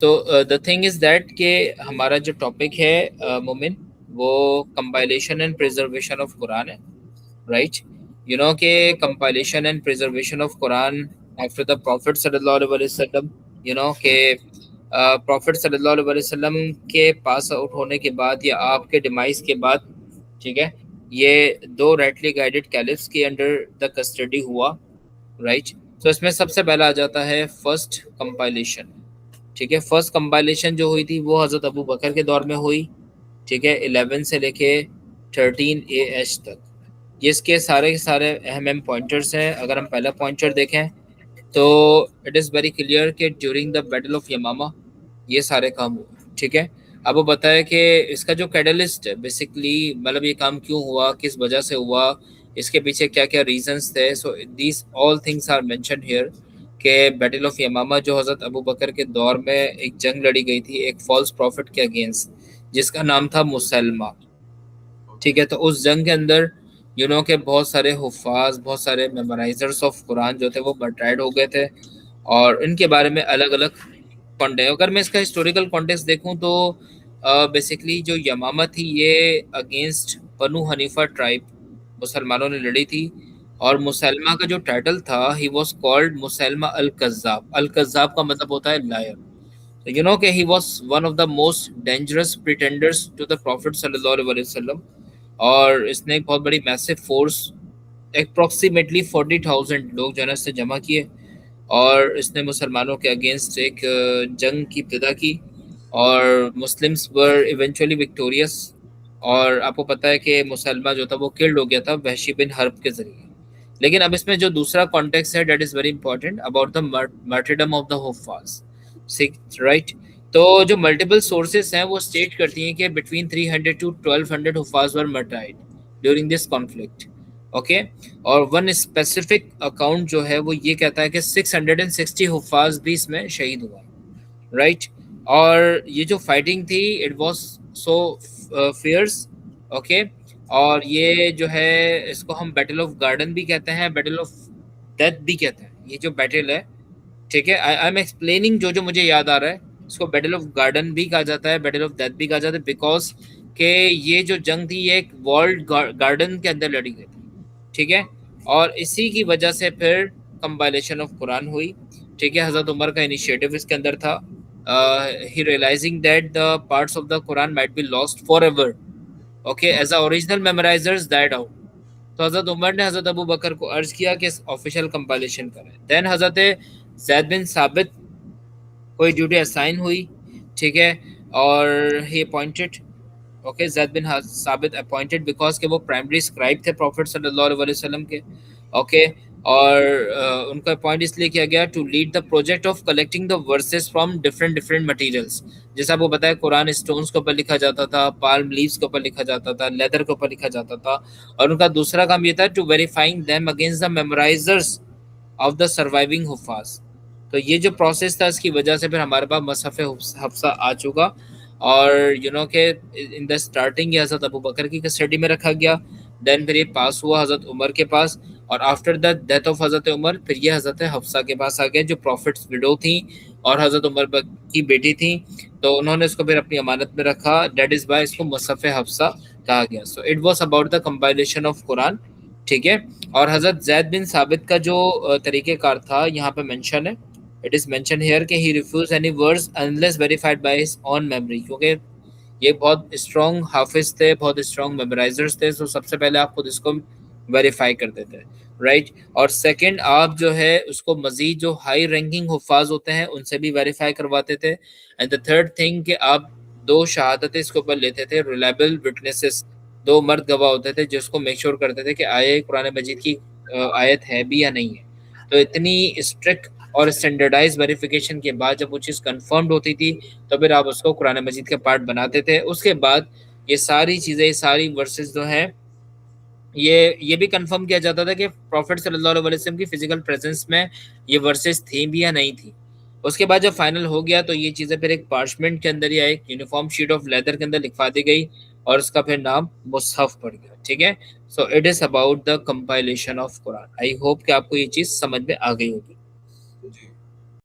تو the thing is that کہ ہمارا جو ٹاپک ہے مومن وہ کمپائلیشن اینڈ پریزرویشن آف قرآن ہے، رائٹ؟ یو نو کہ کمپائلیشن اینڈ پریزرویشن آف قرآن آفٹر دا پروفٹ صلی اللہ علیہ وسلم، یو نو کہ پروفٹ صلی اللہ علیہ وسلم کے پاس آؤٹ ہونے کے بعد یا آپ کے ڈیمائز کے بعد، ٹھیک ہے، یہ دو رائٹلی گائیڈڈ کیلفس کے انڈر دا کسٹڈی ہوا، رائٹ؟ تو اس میں سب سے پہلا آ جاتا ہے فرسٹ کمپائلیشن، ٹھیک ہے۔ فرسٹ کمپائلیشن جو ہوئی تھی وہ حضرت ابو بکر کے دور میں ہوئی، ٹھیک ہے، 11 سے لے کے 13 AH تک۔ یہ اس کے سارے اہم اہم پوائنٹرز ہیں۔ اگر ہم پہلا پوائنٹر دیکھیں تو اٹ از ویری کلیئر کہ ڈیورنگ دا بیٹل آف یمامہ یہ سارے کام ہوئے، ٹھیک ہے۔ اب وہ بتایا کہ اس کا جو کیٹلسٹ ہے بیسکلی، مطلب یہ کام کیوں ہوا، کس وجہ سے ہوا، اس کے پیچھے کیا کیا ریزنس تھے۔ So these all things are mention here کہ بیٹل آف یمامہ جو حضرت ابو بکر کے دور میں ایک جنگ لڑی گئی تھی ایک فالس پروفٹ کے اگینسٹ، جس کا نام تھا مسلمہ، ٹھیک ہے۔ تو اس جنگ کے اندر یو نو کہ بہت سارے حفاظ، بہت سارے میمورائزرس آف قرآن جو تھے وہ مرٹائڈ ہو گئے تھے، اور ان کے بارے میں الگ الگ کانٹیکس۔ اگر میں اس کا ہسٹوریکل کانٹیکس دیکھوں تو بیسکلی جو یمامہ تھی یہ اگینسٹ بنو حنیفہ ٹرائب مسلمانوں نے لڑی تھی، اور مسلمہ کا جو ٹائٹل تھا ہی واز کالڈ مسلمہ الکذاب۔ الکذاب کا مطلب ہوتا ہے لائر۔ یو نو کہ he was one of the most dangerous pretenders to the prophet صلی اللہ علیہ وسلم، اور اس نے ایک بہت بڑی میسو فورس اپروکسیمیٹلی 40,000 لوگ جو ہے نا اس سے جمع کیے، اور اس نے مسلمانوں کے اگینسٹ ایک جنگ کی ابتدا کی، اور مسلمس ور ایونچولی وکٹوریس۔ اور آپ کو پتہ ہے کہ مسلمہ جو تھا وہ کلڈ ہو گیا تھا وحشی بن حرب کے ذریعے۔ لیکن اب اس میں جو دوسرا کانٹیکس ہے that is very important about the martyrdom of the حفاظ، رائٹ؟ تو جو ملٹیپل سورسز ہیں وہ اسٹیٹ کرتی ہیں کہ بٹوین 300 to 1200 حفاظ were martyred during this conflict, okay. اور ون اسپیسیفک اکاؤنٹ جو ہے وہ یہ کہتا ہے کہ 660 حفاظ بھی اس میں شہید ہوا، رائٹ؟ اور یہ جو فائٹنگ تھی it was so fierce, okay. اور یہ جو ہے اس کو ہم بیٹل آف گارڈن بھی کہتے ہیں، بیٹل آف ڈیتھ بھی کہتے ہیں۔ یہ جو بیٹل ہے، ٹھیک ہے، آئی ایم ایکسپلیننگ جو مجھے یاد آ رہا ہے، اس کو بیٹل آف گارڈن بھی کہا جاتا ہے، بیٹل آف ڈیتھ بھی کہا جاتا ہے، بیکاز کہ یہ جو جنگ تھی یہ ایک والڈ گارڈن کے اندر لڑی گئی تھی، ٹھیک ہے۔ اور اسی کی وجہ سے پھر کمپائلیشن آف قرآن ہوئی، ٹھیک ہے۔ حضرت عمر کا انیشیٹو اس کے اندر تھا، he realizing that the parts of the Quran might be lost forever, okay, as the original memorizers died out. تو حضرت عمر نے حضرت ابو بکر کو عرض کیا کہ آفیشیل کمپائلیشن کریں۔ دین حضرت زید بن ثابت کوئی ڈیوٹی اسائن ہوئی، ٹھیک ہے، اور ہی اپوائنٹڈ، اوکے، زید بن ثابت اپوائنٹڈ بیکاز کہ وہ پرائمری اسکرائب تھے پروفٹ صلی اللہ علیہ وسلم کے، اوکے۔ اور ان کا اپوائنٹ اس لیے کیا گیا to lead the project of collecting the verses from different materials. جیسا آپ کو بتایا قرآن اسٹونس کے اوپر لکھا جاتا تھا، پالم لیوز کے اوپر لکھا جاتا تھا، لیدر کے اوپر لکھا جاتا تھا، اور ان کا دوسرا کام یہ تھا to verifying them against the memorisers of the surviving حفاظ۔ تو یہ جو پروسیس تھا اس کی وجہ سے پھر ہمارے پاس مصحف حفصہ آ چکا، اور یو نو کہ ان دا اسٹارٹنگ یہ حضرت ابو بکر کی کسٹڈی میں رکھا گیا، دین پھر یہ پاس ہوا حضرت عمر کے پاس، اور آفٹر دا ڈیتھ آف حضرت عمر پھر یہ حضرت حفصہ کے پاس آ گیا جو پروفٹس وڈو تھیں اور حضرت عمر کی بیٹی تھیں، تو انہوں نے اس کو پھر اپنی امانت میں رکھا، دیٹ از وائی اس کو مصحف حفصہ کہا گیا۔ So it was about the compilation of Quran, ٹھیک ہے۔ اور حضرت زید بن ثابت کا جو طریقہ کار تھا یہاں پہ مینشن ہے، اٹ از مینشن ہیئر کہ he refuse any words unless verified by his own memory, کیونکہ یہ بہت اسٹرانگ حافظ تھے، بہت اسٹرانگ میمورائزرز تھے، سو سب سے پہلے آپ خود اس کو ویریفائی کرتے تھے، رائٹ؟ اور سیکنڈ آپ جو ہے اس کو مزید جو ہائی رینکنگ حفاظ ہوتے ہیں ان سے بھی ویریفائی کرواتے تھے، اینڈ دا تھرڈ تھنگ کہ آپ دو شہادتیں اس کے اوپر لیتے تھے، ریلائبل وٹنسز، دو مرد گواہ ہوتے تھے جس کو میک شور کرتے تھے کہ آیے قرآن مجید کی آیت ہے بھی یا نہیں ہے۔ تو اتنی اسٹرکٹ اور اسٹینڈرڈائز ویریفیکیشن کے بعد جب وہ چیز کنفرمڈ ہوتی تھی تو پھر آپ اس کو قرآن مجید کے پارٹ بناتے تھے۔ اس کے بعد یہ ساری چیزیں، یہ ساری ورسز جو ہیں یہ بھی کنفرم کیا جاتا تھا کہ پروفٹ صلی اللہ علیہ وسلم کی فزیکل پریزنس میں یہ ورسز تھیں بھی یا نہیں تھیں۔ اس کے بعد جب فائنل ہو گیا تو یہ چیزیں پھر ایک پارچمنٹ کے اندر یا ایک یونیفارم شیٹ آف لیدر کے اندر لکھوا دی گئی اور اس کا پھر نام مصحف پڑ گیا، ٹھیک ہے۔ So it is about the compilation of Quran. I hope کہ آپ کو یہ چیز سمجھ میں آ گئی ہوگی۔